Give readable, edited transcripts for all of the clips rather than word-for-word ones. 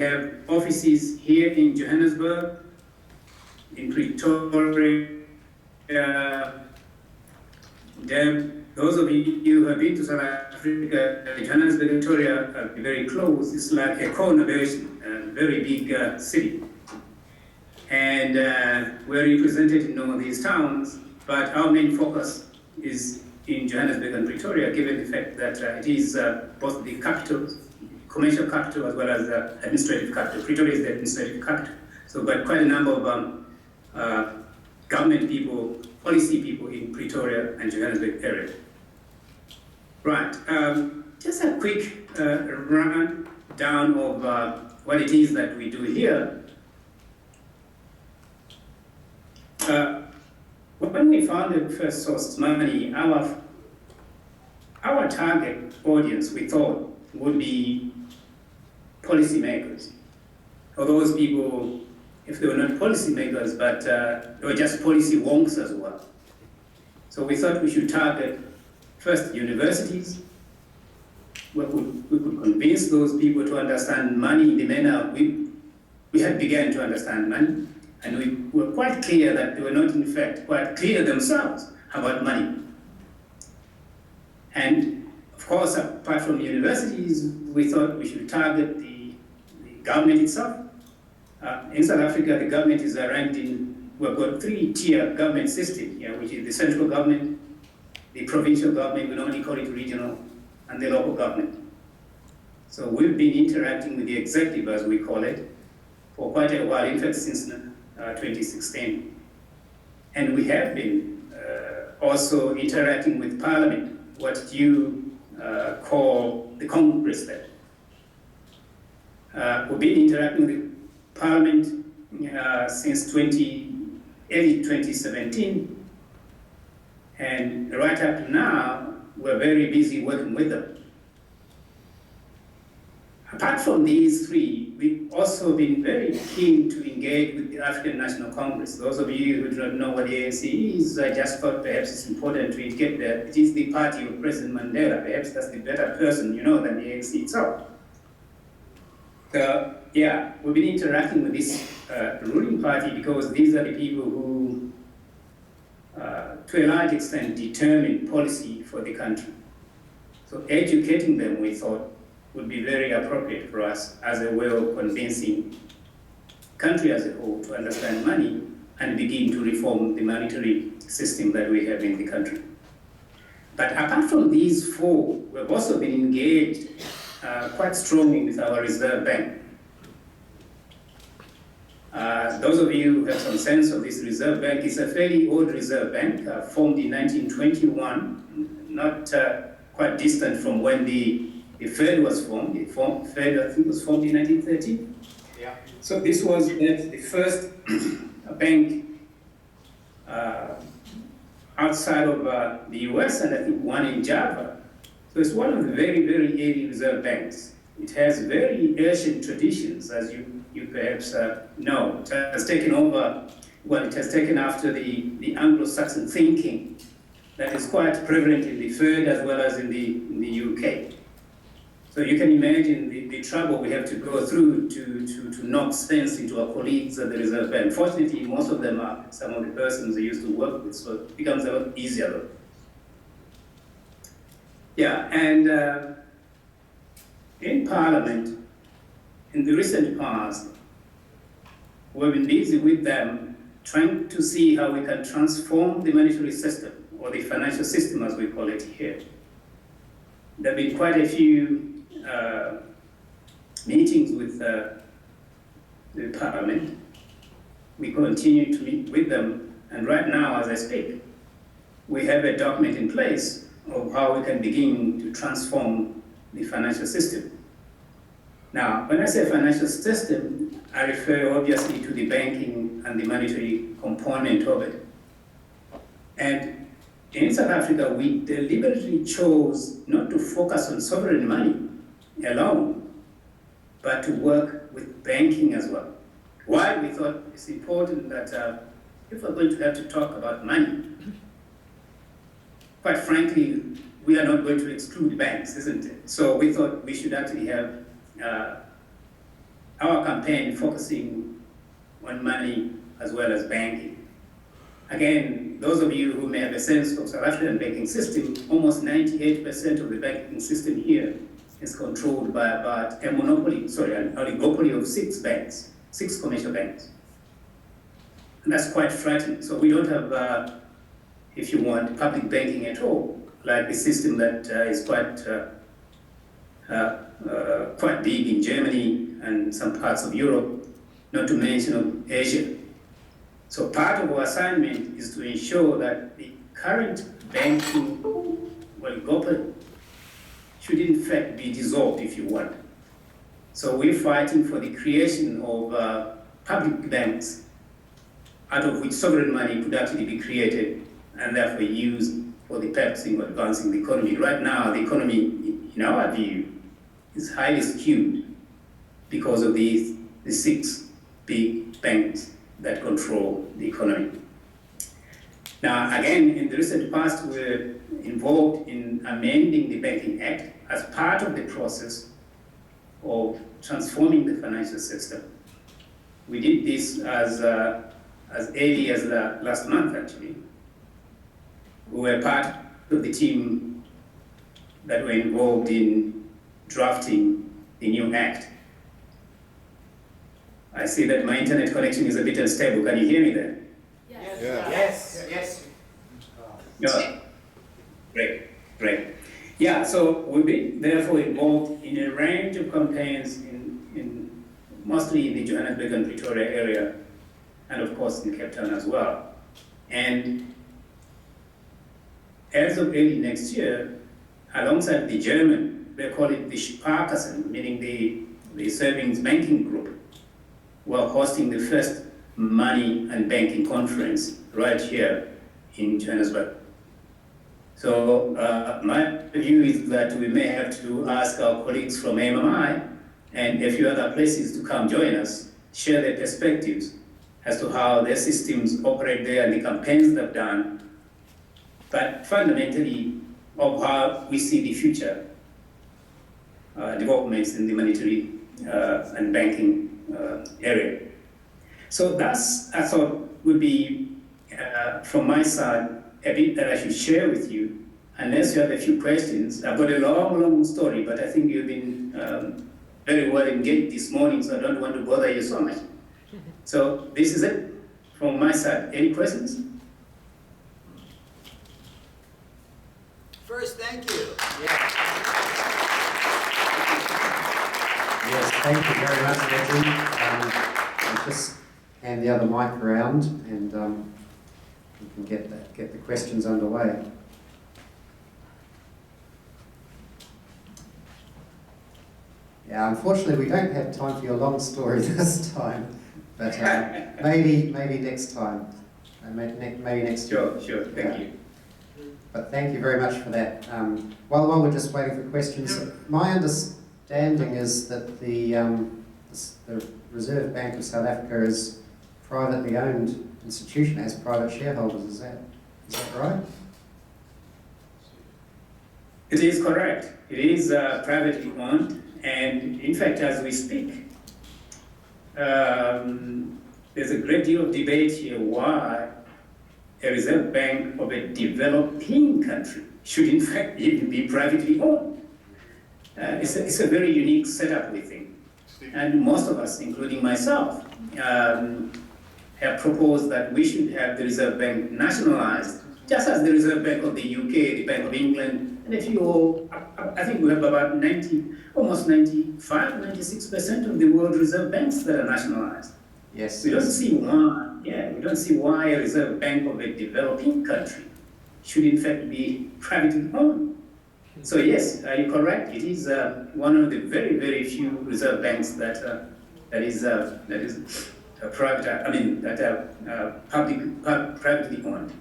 have offices here in Johannesburg, in Pretoria. Those of you who have been to South Africa, Johannesburg, Victoria, are very close. It's like a corner version, a very big city. And we're represented in all these towns, but our main focus is in Johannesburg and Pretoria, given the fact that it is both the capital, commercial capital, as well as the administrative capital. Pretoria is the administrative capital. So we've got quite a number of government people, policy people in Pretoria and Johannesburg area. Right, just a quick run down of what it is that we do here. When we founded Firstsource Money, our target audience, we thought, would be policymakers, or those people, if they were not policymakers, but they were just policy wonks as well. So we thought we should target first universities. We could convince those people to understand money in the manner we had begun to understand money, and we were quite clear that they were not, in fact, quite clear themselves about money. And of course, apart from universities, we thought we should target the government itself. In South Africa, the government is ranked in, we've got three-tier government system here, which is the central government, the provincial government, we normally call it regional, and the local government. So we've been interacting with the executive, as we call it, for quite a while, in fact, since 2016. And we have been also interacting with Parliament, what you call the Congress there. We've been interacting with Parliament since early 2017, and right up to now, we're very busy working with them. Apart from these three, we've also been very keen to engage with the African National Congress. Those of you who do not know what the ANC is, I just thought perhaps it's important to indicate that it is the party of President Mandela. Perhaps that's the better person you know than the ANC itself. So, yeah, we've been interacting with this ruling party because these are the people who, to a large extent, determine policy for the country. So educating them, we thought, would be very appropriate for us as a way of convincing country as a whole to understand money and begin to reform the monetary system that we have in the country. But apart from these four, we've also been engaged quite strongly with our Reserve Bank. Those of you who have some sense of this Reserve Bank, it's a fairly old Reserve Bank, formed in 1921, not quite distant from when the Fed was formed. The Fed, I think, was formed in 1930. Yeah. So this was the first bank outside of the US, and I think one in Java. So it's one of the very, very early Reserve Banks. It has very ancient traditions, as you perhaps know. It has taken over, well, it has taken after the Anglo-Saxon thinking that is quite prevalent in the Fed as well as in the UK. So you can imagine the trouble we have to go through to knock sense into our colleagues at the Reserve Bank. Fortunately, most of them are some of the persons we used to work with, so it becomes a lot easier though. Yeah, and in Parliament, in the recent past, we've been busy with them trying to see how we can transform the monetary system, or the financial system as we call it here. There have been quite a few meetings with the Parliament. We continue to meet with them, and right now, as I speak, we have a document in place of how we can begin to transform the financial system. Now, when I say financial system, I refer obviously to the banking and the monetary component of it. And in South Africa, we deliberately chose not to focus on sovereign money alone, but to work with banking as well. Why? We thought it's important that if we're going to have to talk about money, quite frankly, we are not going to exclude banks, isn't it? So we thought we should actually have our campaign focusing on money as well as banking. Again, those of you who may have a sense of South African banking system, almost 98% of the banking system here is controlled by about an oligopoly of 6 banks, 6 commercial banks. And that's quite frightening. So we don't have, if you want, public banking at all, like the system that is quite big in Germany and some parts of Europe, not to mention of Asia. So part of our assignment is to ensure that the current banking oligopoly should in fact be dissolved, if you want. So we're fighting for the creation of public banks out of which sovereign money could actually be created and therefore used for the purpose of advancing the economy. Right now, the economy, in our view, is highly skewed because of the 6 big banks that control the economy. Now, again, in the recent past, we're involved in amending the Banking Act as part of the process of transforming the financial system. We did this as early as last month, actually. We were part of the team that were involved in drafting the new act. I see that my internet connection is a bit unstable. Can you hear me there? Yes. Yeah. Yes. Yes. Yeah. Great. Yeah, so we've been therefore involved in a range of campaigns in mostly in the Johannesburg and Pretoria area, and of course in Cape Town as well. And as of early next year, alongside the German, they call it the Sparkassen, meaning the savings banking group, we're hosting the first money and banking conference right here in Johannesburg. So my view is that we may have to ask our colleagues from MMI and a few other places to come join us, share their perspectives as to how their systems operate there and the campaigns they've done, but fundamentally of how we see the future developments in the monetary and banking area. So that's, I thought, would be, from my side, a bit that I should share with you, unless you have a few questions. I've got a long story, but I think you've been very well engaged this morning, so I don't want to bother you so much. So this is it from my side. Any questions? First, thank you. Yes, thank you very much, Reggie. I'll just hand the other mic around and we can get the questions underway. Yeah, unfortunately we don't have time for your long story this time, but maybe next time, maybe next year. Sure, thank you. But thank you very much for that. While we're just waiting for questions, my understanding is that the Reserve Bank of South Africa is a privately owned institution, has private shareholders. Is that right? It is correct. It is privately owned, and in fact, as we speak, there's a great deal of debate here why a Reserve Bank of a developing country should in fact even be privately owned. It's a very unique setup, we think. And most of us, including myself, have proposed that we should have the Reserve Bank nationalized, just as the Reserve Bank of the UK, the Bank of England, and a few, I think we have about almost 95, 96% of the world Reserve Banks that are nationalized. Yes. We don't see why a Reserve Bank of a developing country should in fact be privately owned. So yes, are you correct? It is one of the very, very few Reserve Banks that is private. I mean, that are privately owned.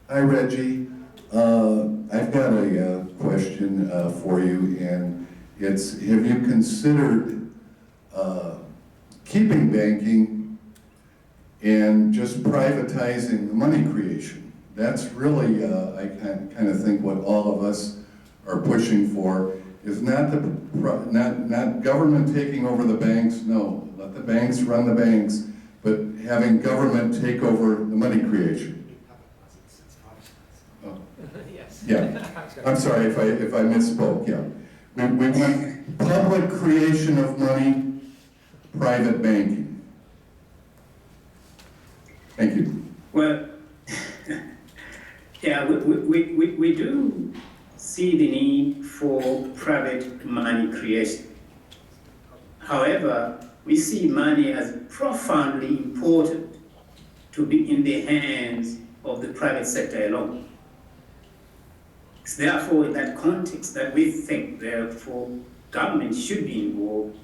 Hi, Reggie. I've got a question for you, and it's: have you considered keeping banking and just privatizing the money creation? That's really, I kind of think, what all of us are pushing for. is not not government taking over the banks, no. Let the banks run the banks, but having government take over the money creation. Oh. Yes. Yeah, I'm sorry if I misspoke, yeah. We want public creation of money, private banking. Thank you. Well, yeah, we do see the need for private money creation. However, we see money as profoundly important to be in the hands of the private sector alone. It's therefore in that context that we think, therefore, government should be involved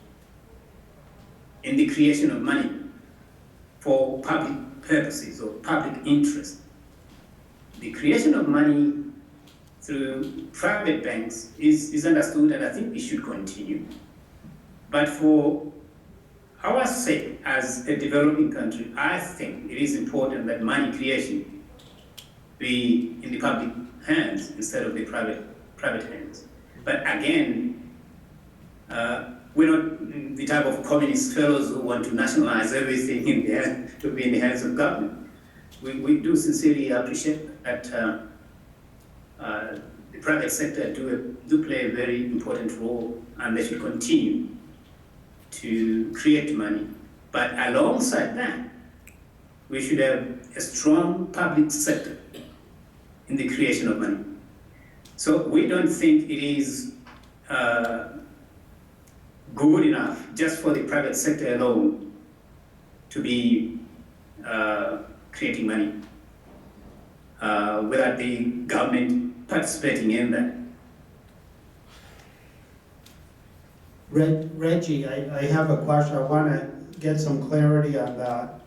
in the creation of money for public purposes or public interest. The creation of money through private banks is understood, and I think it should continue. But for our sake as a developing country, I think it is important that money creation be in the public hands instead of the private hands. But again, we're not the type of communist fellows who want to nationalize everything to be in the hands of government. We do sincerely appreciate that the private sector do play a very important role, and they should continue to create money. But alongside that, we should have a strong public sector in the creation of money. So we don't think it is good enough just for the private sector alone to be creating money without the government participating in that. Reggie, I have a question. I want to get some clarity on that.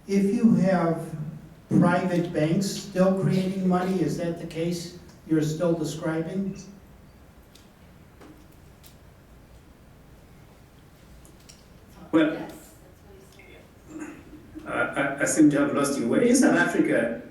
If you have private banks still creating money, is that the case you're still describing? Well, I seem to have lost you. Well, in South Africa,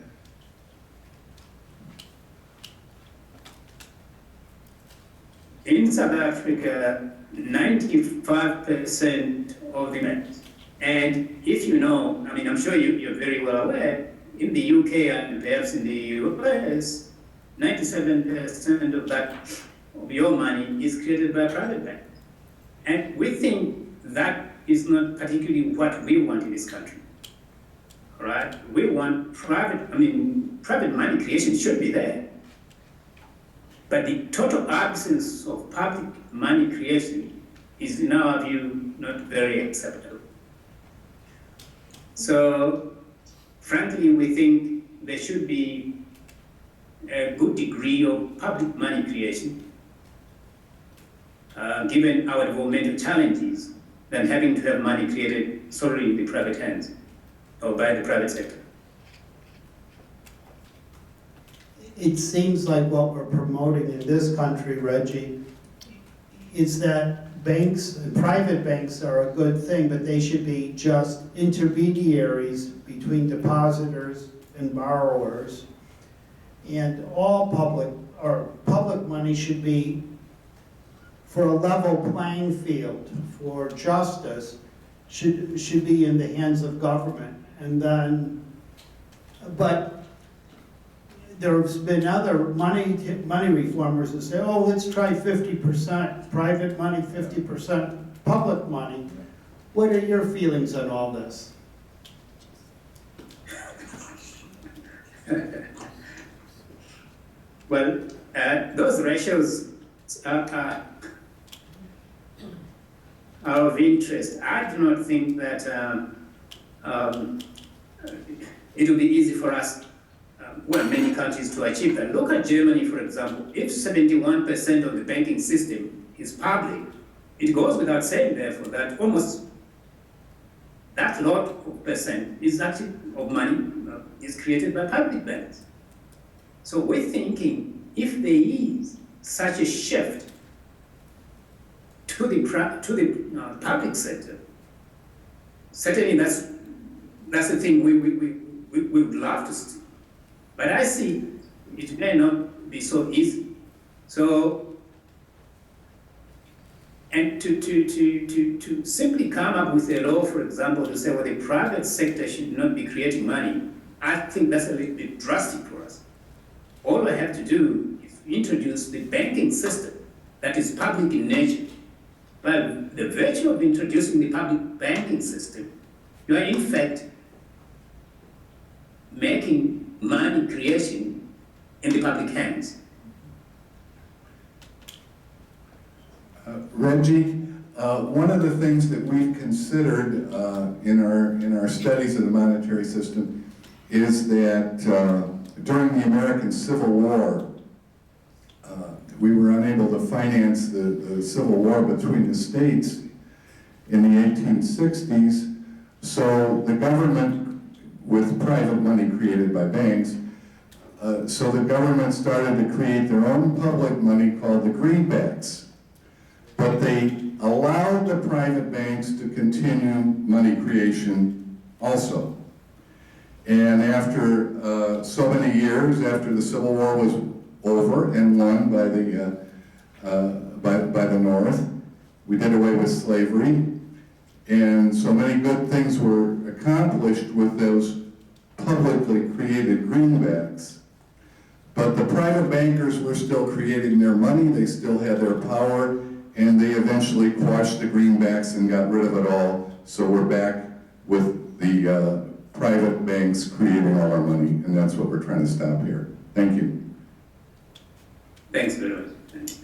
in South Africa, 95% of the banks, and if you know, I mean, I'm sure you're very well aware, in the UK and perhaps in the US, 97% of your money is created by private banks. And we think that is not particularly what we want in this country. All right? We want private money creation should be there. But the total absence of public money creation is, in our view, not very acceptable. So, frankly, we think there should be a good degree of public money creation, given our developmental challenges, than having to have money created solely in the private hands or by the private sector. It seems like what we're promoting in this country, Reggie, is that banks, and private banks are a good thing, but they should be just intermediaries between depositors and borrowers. And all public money should be for a level playing field, for justice, should be in the hands of government. And then, but there's been other money reformers that say, oh, let's try 50% private money, 50% public money. What are your feelings on all this? Well, those ratios are of interest. I do not think that it will be easy for us, many countries, to achieve that. Look at Germany, for example. If 71% of the banking system is public, it goes without saying, therefore, that almost that lot of percent is actually of money is created by public banks. So we're thinking, if there is such a shift to the public sector, certainly that's the thing we would love to see. But I see it may not be so easy. So And to simply come up with a law, for example, to say, well, the private sector should not be creating money, I think that's a little bit drastic for us. All I have to do is introduce the banking system that is public in nature. By the virtue of introducing the public banking system, you are in fact making money creation in the public hands. Reggie, one of the things that we've considered in our studies of the monetary system is that during the American Civil War, we were unable to finance the Civil War between the states in the 1860s, so the government, with private money created by banks, so the government started to create their own public money called the greenbacks. But they allowed the private banks to continue money creation also. And after so many years, after the Civil War was over and won by the North, we did away with slavery, and so many good things were accomplished with those publicly created greenbacks. But the private bankers were still creating their money, they still had their power, and they eventually quashed the greenbacks and got rid of it all. So we're back with the private banks creating all our money, and that's what we're trying to stop here. Thank you. Thanks very much. Thanks.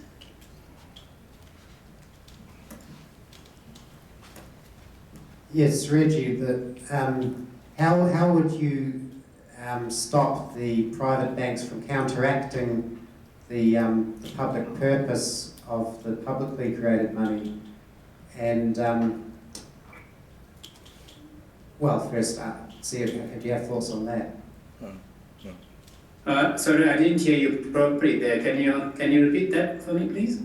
Yes, Reggie, how would you stop the private banks from counteracting the public purpose of the publicly created money? And well, first, see if you have thoughts on that. Sorry, I didn't hear you properly there. Can you repeat that for me, please?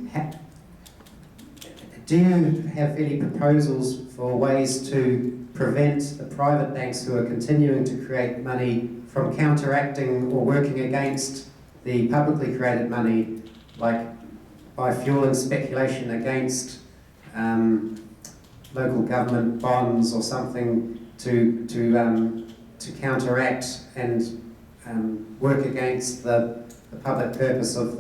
Do you have any proposals for ways to prevent the private banks who are continuing to create money from counteracting or working against the publicly created money, like by fueling speculation against local government bonds or something to counteract and work against the public purpose of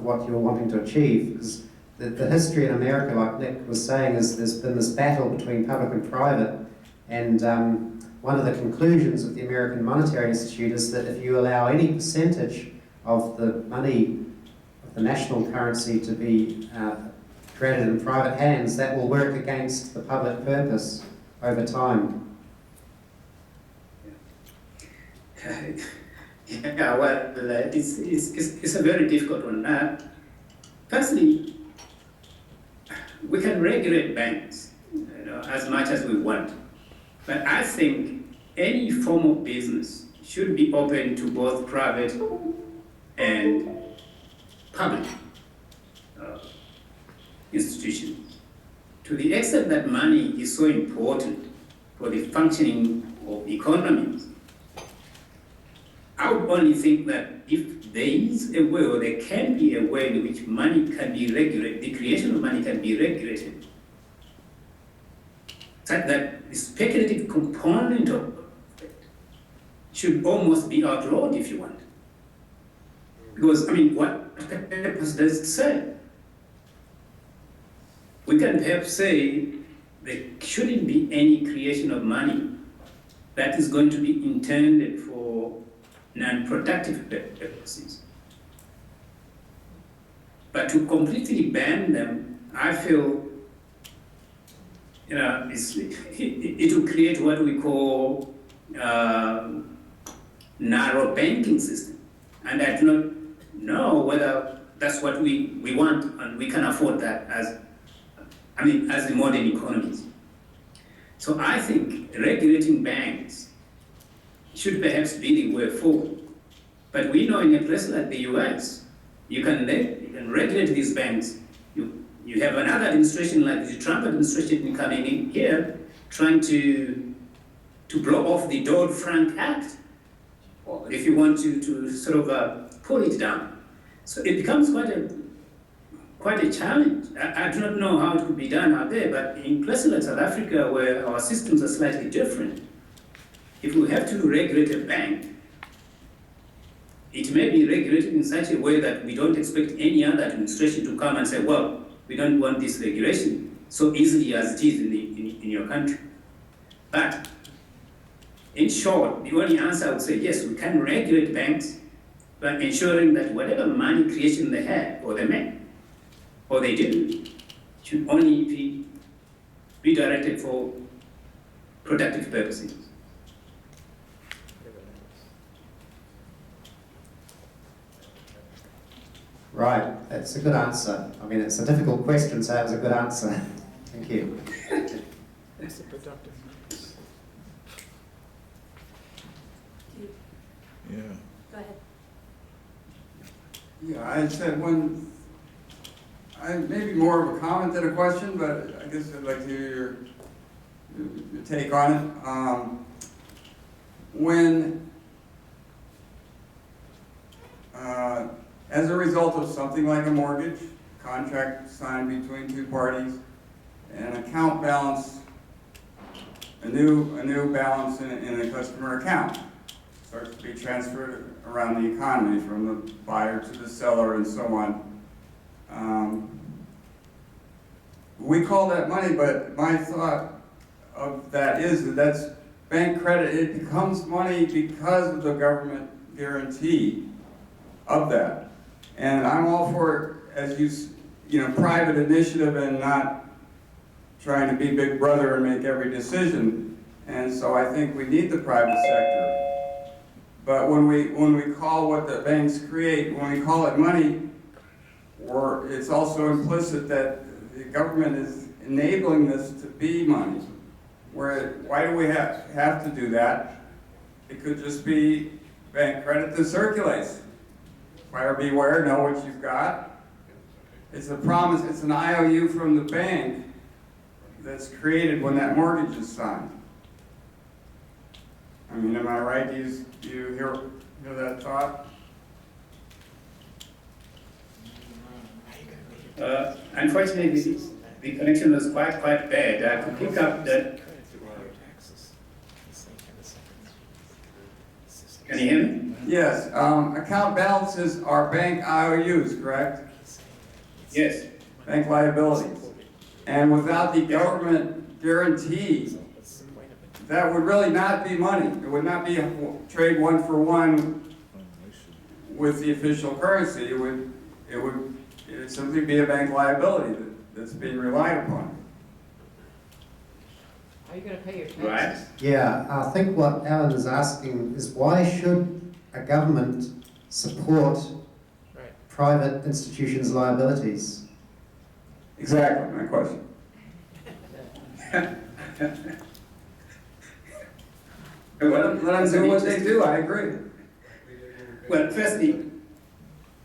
what you're wanting to achieve? Because the history in America, like Nick was saying, is there's been this battle between public and private, and one of the conclusions of the American Monetary Institute is that if you allow any percentage of the money, of the national currency, to be created in private hands, that will work against the public purpose over time. Yeah, well, it's a very difficult one. Firstly, we can regulate banks, as much as we want, but I think any form of business should be open to both private and public institutions. To the extent that money is so important for the functioning of economies, I would only think that if there is a way, or there can be a way in which money can be regulated, the creation of money can be regulated, such that the speculative component of it should almost be outlawed, if you want. Because, I mean, what purpose does it serve? We can perhaps say there shouldn't be any creation of money that is going to be intended for non-productive purposes. But to completely ban them, I feel, it will create what we call narrow banking system. And I do not know whether that's what we want and we can afford that as the modern economies. So I think regulating banks should perhaps be the way forward. But we know in a place like the US, you can regulate these banks. You have another administration like the Trump administration coming in here, trying to blow off the Dodd-Frank Act, or if you want to sort of pull it down. So it becomes quite quite a challenge. I do not know how it could be done out there, but in places like South Africa, where our systems are slightly different, if we have to regulate a bank, it may be regulated in such a way that we don't expect any other administration to come and say, well, we don't want this regulation so easily as it is in your country. But in short, the only answer I would say, yes, we can regulate banks by ensuring that whatever money creation they have or they make, or they do, should only be directed for productive purposes. Right, that's a good answer. I mean, it's a difficult question, so that was a good answer. Thank you. It's a productive. Yeah. Go ahead. Yeah, I had said maybe more of a comment than a question, but I guess I'd like to hear your take on it. As a result of something like a mortgage, contract signed between two parties, an account balance, a new balance in a customer account starts to be transferred around the economy from the buyer to the seller and so on. We call that money, but my thought of that is that that's bank credit. It becomes money because of the government guarantee of that. And I'm all for it as private initiative and not trying to be big brother and make every decision. And so I think we need the private sector. But when we call what the banks create, when we call it money, it's also implicit that the government is enabling this to be money. Why do we have to do that? It could just be bank credit that circulates. Buyer beware, know what you've got. It's a promise, it's an IOU from the bank that's created when that mortgage is signed. I mean, am I right? Do you hear that thought? Unfortunately, the connection was quite bad. To pick up that, can you hear me? Yes. Account balances are bank IOUs, correct? Yes. Bank liabilities. And without the government guarantee, that would really not be money. It would not be a trade one for one with the official currency. It would simply be a bank liability that's being relied upon. How are you going to pay your taxes? Right. Yeah, I think what Alan is asking is why should a government support private institutions' liabilities? Exactly, my question. Let them do what they do, I agree. Well, firstly,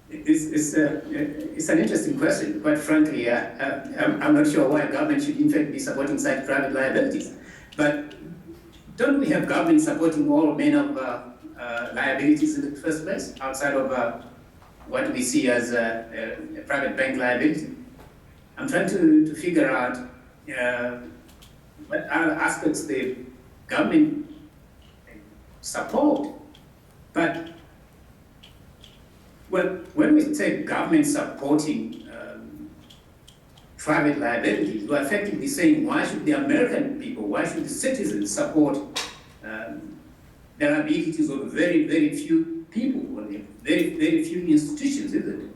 it's an interesting question. Quite frankly, I'm not sure why government should in fact be supporting such private liabilities. But don't we have government supporting all manner of liabilities in the first place, outside of what we see as a private bank liability? I'm trying to figure out what other aspects the government support. But when we say government supporting private liabilities, we're effectively saying, why should the American people, why should the citizens support the liabilities of very, very few people, or very, very few institutions, isn't it?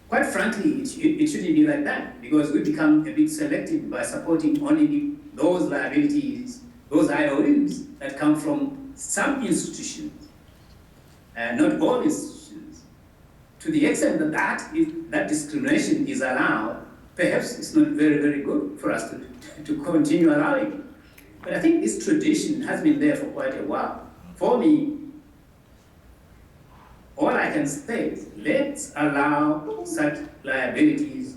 Quite frankly, it shouldn't be like that, because we become a bit selective by supporting only those liabilities, those IOUs that come from some institutions, not all institutions. To the extent that that discrimination is allowed, perhaps it's not very, very good for us to continue allowing it. But I think this tradition has been there for quite a while. For me, all I can say is, let's allow such liabilities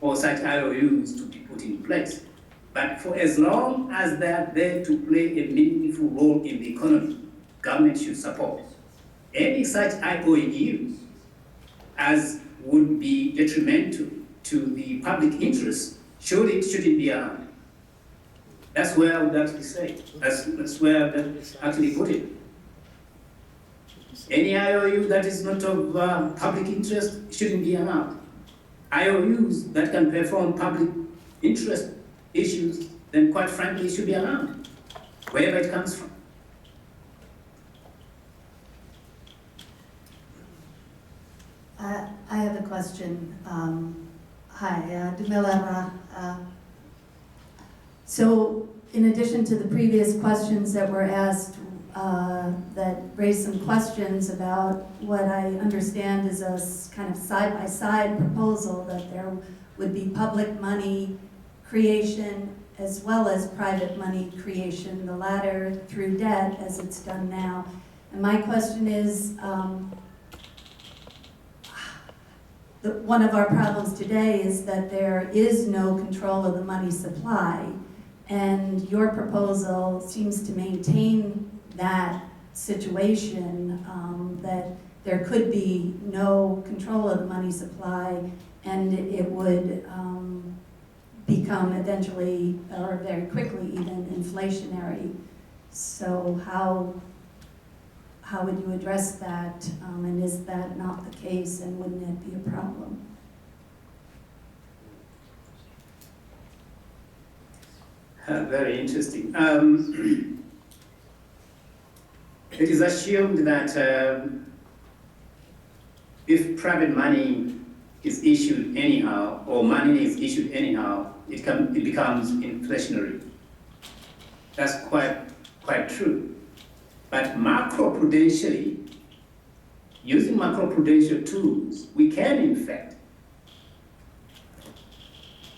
or such IOUs to be put in place. But for as long as they're there to play a meaningful role in the economy, government should support any such IOUs as would be detrimental to the public interest, surely it shouldn't be allowed. That's where I would actually say. That's where I would actually put it. Any IOU that is not of public interest shouldn't be allowed. IOUs that can perform public interest issues, then quite frankly, should be allowed, wherever it comes from. I have a question. Hi, Dumela. So, in addition to the previous questions that were asked, that raised some questions about what I understand is a kind of side-by-side proposal, that there would be public money creation as well as private money creation, the latter through debt as it's done now. And my question is, one of our problems today is that there is no control of the money supply, and your proposal seems to maintain that situation, that there could be no control of the money supply, and it would become eventually, or very quickly even, inflationary. So how would you address that, and is that not the case, and wouldn't it be a problem? Very interesting. It is assumed that if private money is issued anyhow, or money is issued anyhow, it becomes inflationary. That's quite true. But macroprudentially, using macroprudential tools, we can in fact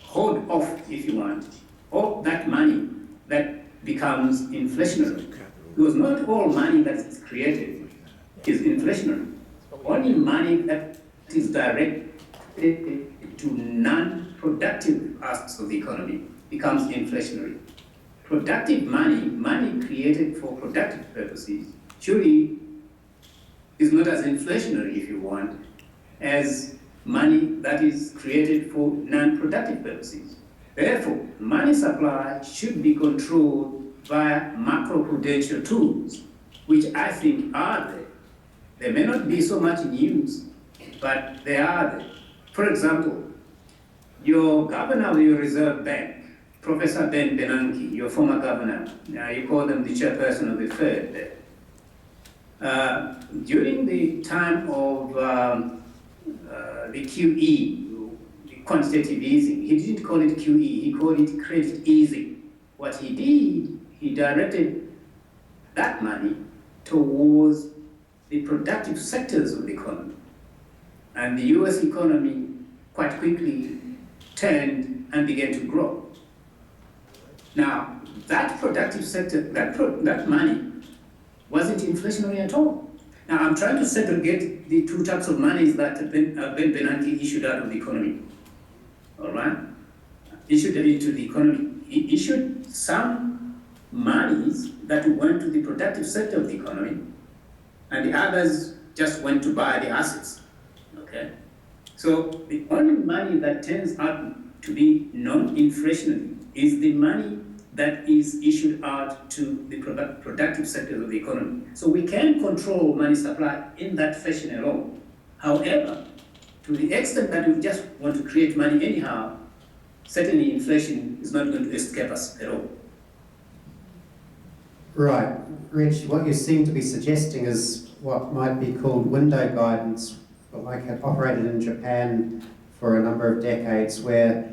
hold off, if you want, all that money that becomes inflationary. Because not all money that is created is inflationary. Only money that is directed to non-productive aspects of the economy becomes inflationary. Productive money, money created for productive purposes, surely is not as inflationary, if you want, as money that is created for non-productive purposes. Therefore, money supply should be controlled via macroprudential tools, which I think are there. They may not be so much in use, but they are there. For example, your governor of your Reserve Bank, Professor Ben Bernanke, your former governor, you call them the chairperson of the Fed there. During the time of the QE, the quantitative easing, he didn't call it QE, he called it credit easing. What he did, he directed that money towards the productive sectors of the economy. And the US economy quite quickly turned and began to grow. Now, that productive sector, that money wasn't inflationary at all. Now, I'm trying to segregate the two types of monies that Ben Bernanke issued out of the economy. All right? Issued into the economy. He issued some monies that went to the productive sector of the economy, and the others just went to buy the assets. Okay? So the only money that turns out to be non-inflationary is the money that is issued out to the productive sectors of the economy. So we can control money supply in that fashion alone. However, to the extent that we just want to create money anyhow, certainly inflation is not going to escape us at all. Right. Rich, what you seem to be suggesting is what might be called window guidance, but like had operated in Japan for a number of decades, where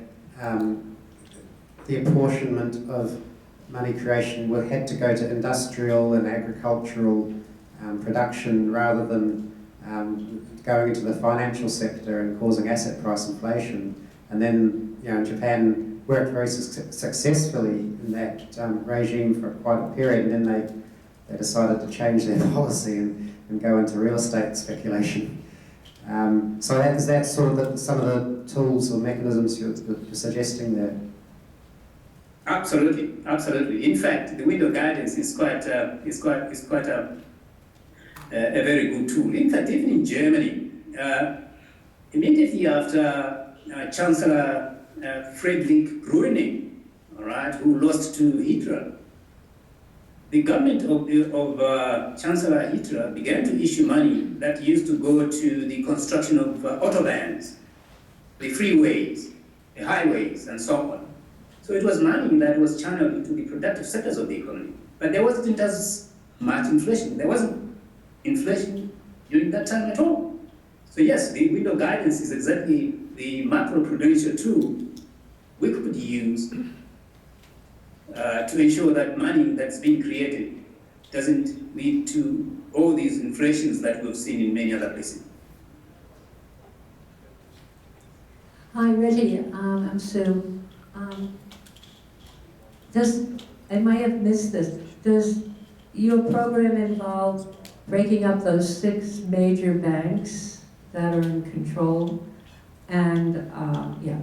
the apportionment of money creation had to go to industrial and agricultural production rather than going into the financial sector and causing asset price inflation. And then, Japan worked very successfully in that regime for quite a period, and then they decided to change their policy and go into real estate speculation. So is that sort of some of the tools or mechanisms you're suggesting there? Absolutely, absolutely. In fact, the window guidance is quite a very good tool. In fact, even in Germany, immediately after Chancellor Friedrich Ruening, all right, who lost to Hitler. The government of Chancellor Hitler began to issue money that used to go to the construction of autobahns, the freeways, the highways, and so on. So it was money that was channeled into the productive sectors of the economy. But there wasn't as much inflation. There wasn't inflation during that time at all. So yes, the window guidance is exactly the macroprudential tool we could use to ensure that money that's being created doesn't lead to all these inflations that we've seen in many other places. Hi, Reggie. I'm Sue. I might have missed this. Does your program involve breaking up those 6 major banks that are in control? And, yeah.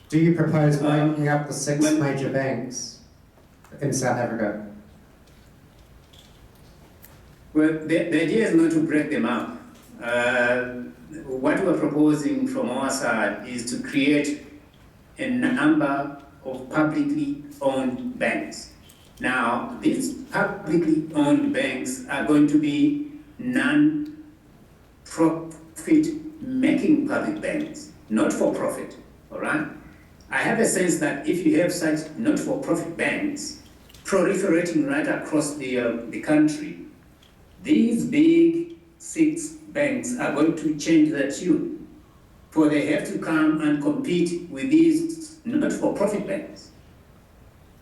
Do you propose breaking up the 6 major banks in South Africa? Well, the idea is not to break them up. What we're proposing from our side is to create a number of publicly owned banks. Now, these publicly owned banks are going to be non-profit making public banks, not for profit, all right? I have a sense that if you have such not-for-profit banks proliferating right across the country, these big 6 banks are going to change their tune, for they have to come and compete with these not-for-profit banks.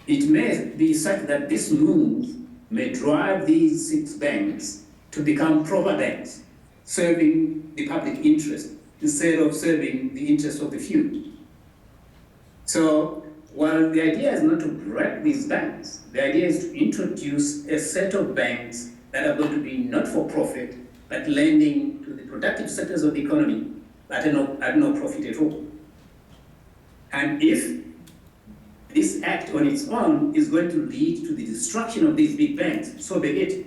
It may be such that this move may drive these 6 banks to become proper banks, serving the public interest instead of serving the interest of the few. So, while the idea is not to break these banks, the idea is to introduce a set of banks that are going to be not for profit, but lending to the productive sectors of the economy at no profit at all. And if this act on its own is going to lead to the destruction of these big banks, so be it.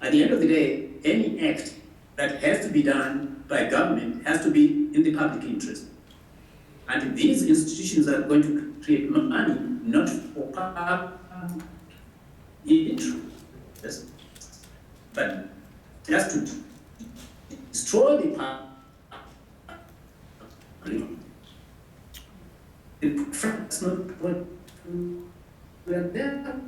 At the end of the day, any act that has to be done by government has to be in the public interest. And these institutions are going to create money not for public interest, but just to destroy the public. That's not what we are there.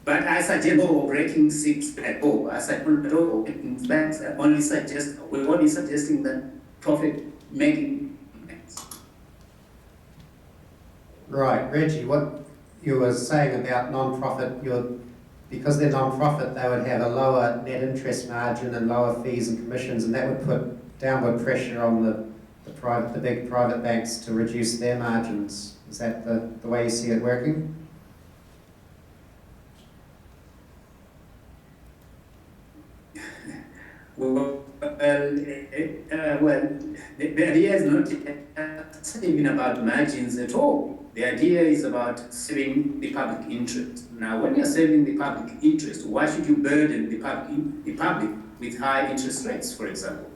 But I suggest breaking 6 at all. I suggest breaking banks. We're only suggesting that profit-making banks. Right, Reggie, what you were saying about non-profit, because they're non-profit, they would have a lower net interest margin and lower fees and commissions, and that would put downward pressure on the big private banks to reduce their margins. Is that the way you see it working? Well, the idea is not even about margins at all. The idea is about saving the public interest. Now, when you're saving the public interest, why should you burden the public with high interest rates, for example?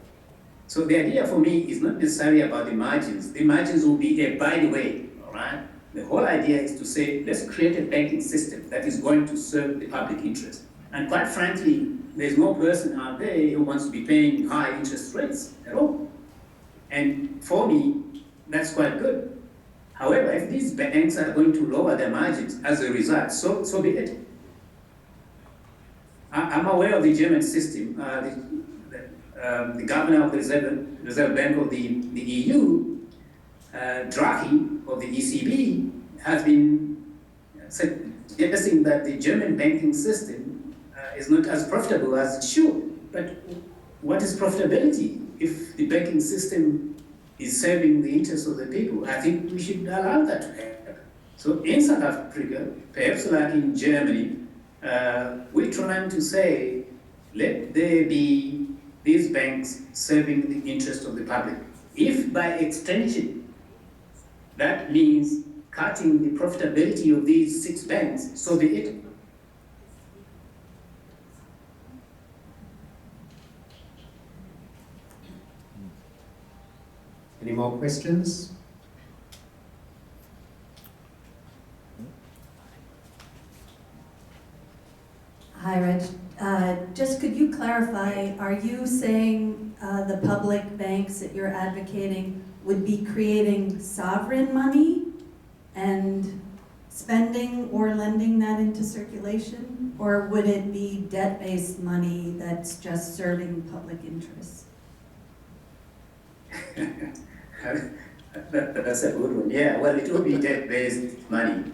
So the idea for me is not necessarily about the margins. The margins will be a by the way, all right? The whole idea is to say, let's create a banking system that is going to serve the public interest. And quite frankly, there's no person out there who wants to be paying high interest rates at all. And for me, that's quite good. However, if these banks are going to lower their margins as a result, so be it. I'm aware of the German system. The governor of the Reserve Bank of the EU, Draghi of the ECB, has been suggesting that the German banking system is not as profitable as it should. But what is profitability if the banking system is serving the interests of the people? I think we should allow that to happen. So in South Africa, perhaps like in Germany, we're trying to say, let there be these banks serving the interest of the public. If by extension, that means cutting the profitability of these 6 banks, so be it. Any more questions? Hi, Reg. Just could you clarify, are you saying the public banks that you're advocating would be creating sovereign money and spending or lending that into circulation? Or would it be debt-based money that's just serving public interests? That's a good one. Yeah, well, it will be debt-based money,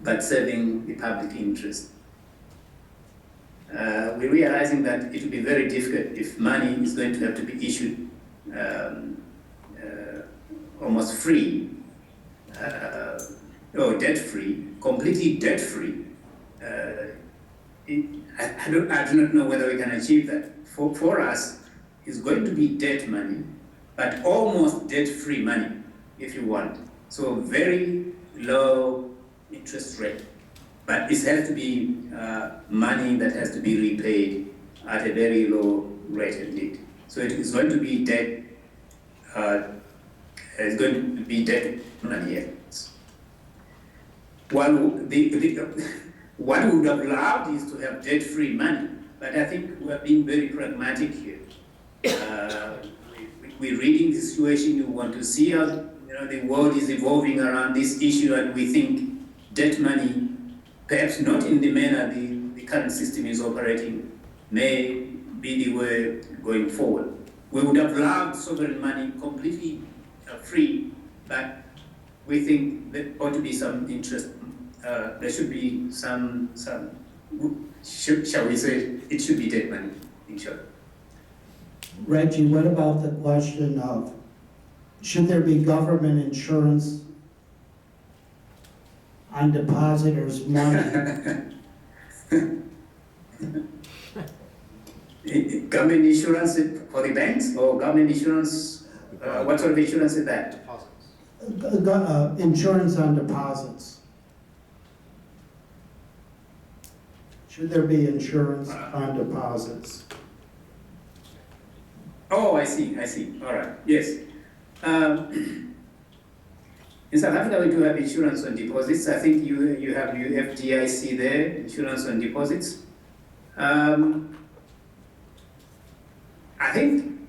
but serving the public interest. We're realizing that it will be very difficult if money is going to have to be issued almost free, or debt-free, completely debt-free. I do not know whether we can achieve that. For us, it's going to be debt money, but almost debt-free money, if you want. So very low interest rate, but it has to be money that has to be repaid at a very low rate indeed. So it is going to be debt. It's going to be debt money. Yes. Well, what we would have loved is to have debt-free money, but I think we're being very pragmatic here. We're reading the situation. We want to see how the world is evolving around this issue, and we think debt money, perhaps not in the manner the current system is operating, may be the way going forward. We would have loved sovereign money completely free, but we think there ought to be some interest. There should be some shall we say, it should be debt money, in short. Reggie, what about the question of, should there be government insurance on depositors' money? Government insurance for the banks, or government insurance, what sort of insurance is that? Insurance on deposits. Should there be insurance on deposits? Oh, I see, all right, yes. In South Africa, we do have insurance on deposits. I think you have your FDIC there, insurance on deposits. I think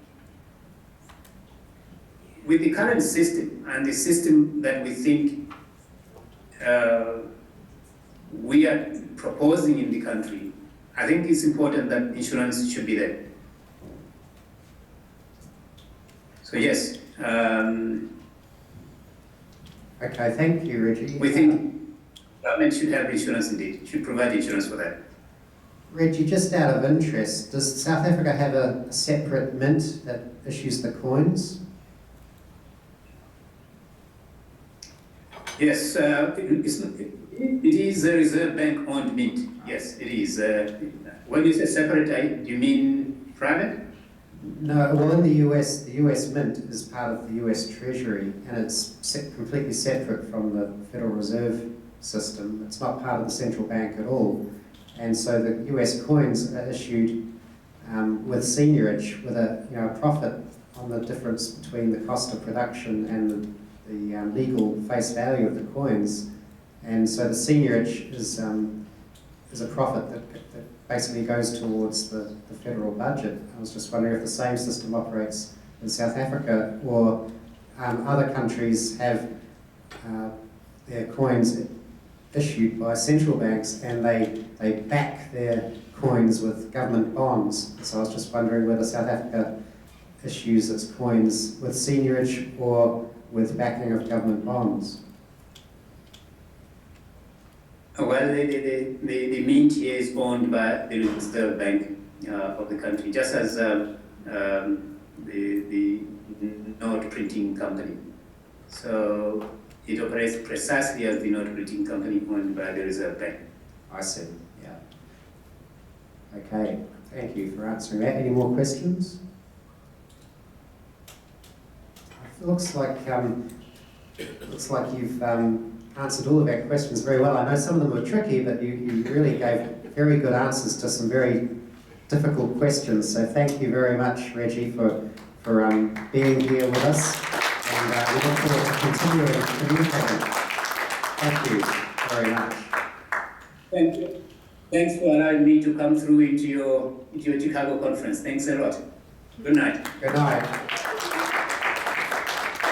with the current system and the system that we think we are proposing in the country, I think it's important that insurance should be there. So yes. Okay, thank you, Reggie. We think government should have insurance indeed, should provide insurance for that. Reggie, just out of interest, does South Africa have a separate mint that issues the coins? Yes, it is a Reserve Bank owned mint. Yes, it is. When you say separate, do you mean private? No, well in the US Mint is part of the US Treasury, and it's completely separate from the Federal Reserve System. It's not part of the central bank at all. And so the US coins are issued with seigniorage, with a profit on the difference between the cost of production and the legal face value of the coins. And so the seigniorage is a profit that basically goes towards the federal budget. I was just wondering if the same system operates in South Africa, or other countries have their coins issued by central banks and they back their coins with government bonds. So I was just wondering whether South Africa issues its coins with seigniorage or with backing of government bonds. Well, the mint here is owned by the Reserve Bank of the country, just as the note printing company. So it operates precisely as the note printing company owned by the Reserve Bank. I see, yeah. Okay, thank you for answering that. Any more questions? It looks like looks like you've answered all of our questions very well. I know some of them were tricky, but you really gave very good answers to some very difficult questions. So thank you very much, Reggie, for being here with us. And we look forward to continuing communicating. Thank you very much. Thank you. Thanks for allowing me to come through into your Chicago conference. Thanks a lot. Good night. Good night.